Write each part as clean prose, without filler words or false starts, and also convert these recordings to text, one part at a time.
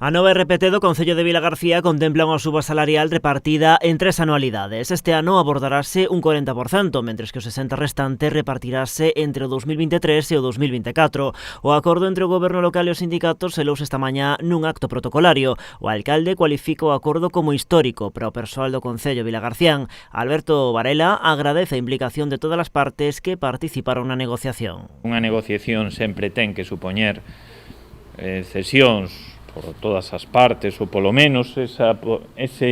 A nova RPT do Concello de Vilagarcía contempla unha suba salarial repartida en 3 anualidades. Este ano abordarase un 40%, mentres que o 60% restante repartirase entre o 2023 e o 2024. O acordo entre o Goberno local e os sindicatos selouse esta mañá nun acto protocolario. O alcalde cualifica o acordo como histórico para o persoal do Concello Vilagarcián. Alberto Varela agradece a implicación de todas as partes que participaron na negociación. Unha negociación sempre ten que supoñer cesións por todas as partes, ou polo menos ese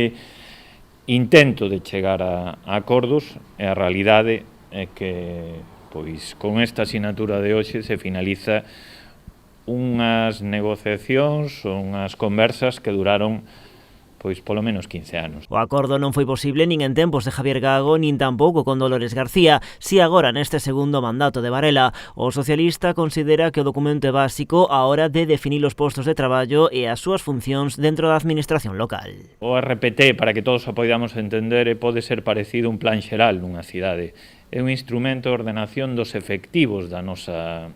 intento de chegar a acordos, e a realidade é que, pois, con esta asinatura de hoxe se finaliza unhas negociacións, unhas conversas que duraron pois polo menos 15 anos. O acordo non foi posible nin en tempos de Javier Gago, nin tampouco con Dolores García, si agora neste segundo mandato de Varela. O socialista considera que o documento é básico á hora de definir os postos de traballo e as súas funcións dentro da administración local. O RPT, para que todos o poidamos entender, pode ser parecido a un plan xeral nunha cidade. É un instrumento de ordenación dos efectivos da nosa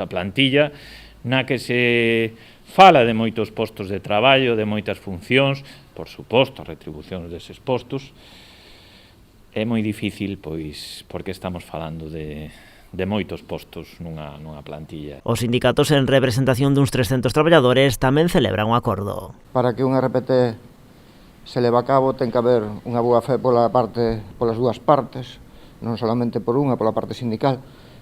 plantilla, na que se fala de moitos postos de traballo, de moitas funcións, por suposto, as retribucións deses postos. É moi difícil, pois, porque estamos falando de moitos postos nunha plantilla. Os sindicatos, en representación duns 300 traballadores, tamén celebran o acordo. Para que un RPT se leva a cabo, ten que haber unha boa fe polas dúas partes, non solamente por unha, pola parte sindical,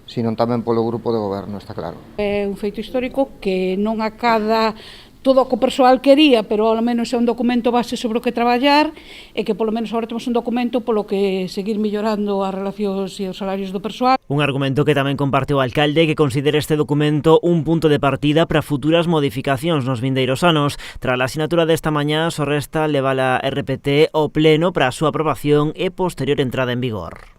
sino tamén polo grupo de goberno, está claro. É un feito histórico que non acada todo o que o persoal quería, pero ao menos é un documento base sobre o que traballar e que polo menos agora temos un documento polo que seguir mellorando as relacións e os salarios do persoal. Un argumento que tamén comparte o alcalde, que considera este documento un punto de partida para futuras modificacións nos vindeiros anos. Tras a asinatura desta mañá, só resta levar a RPT ao pleno para a súa aprobación e posterior entrada en vigor.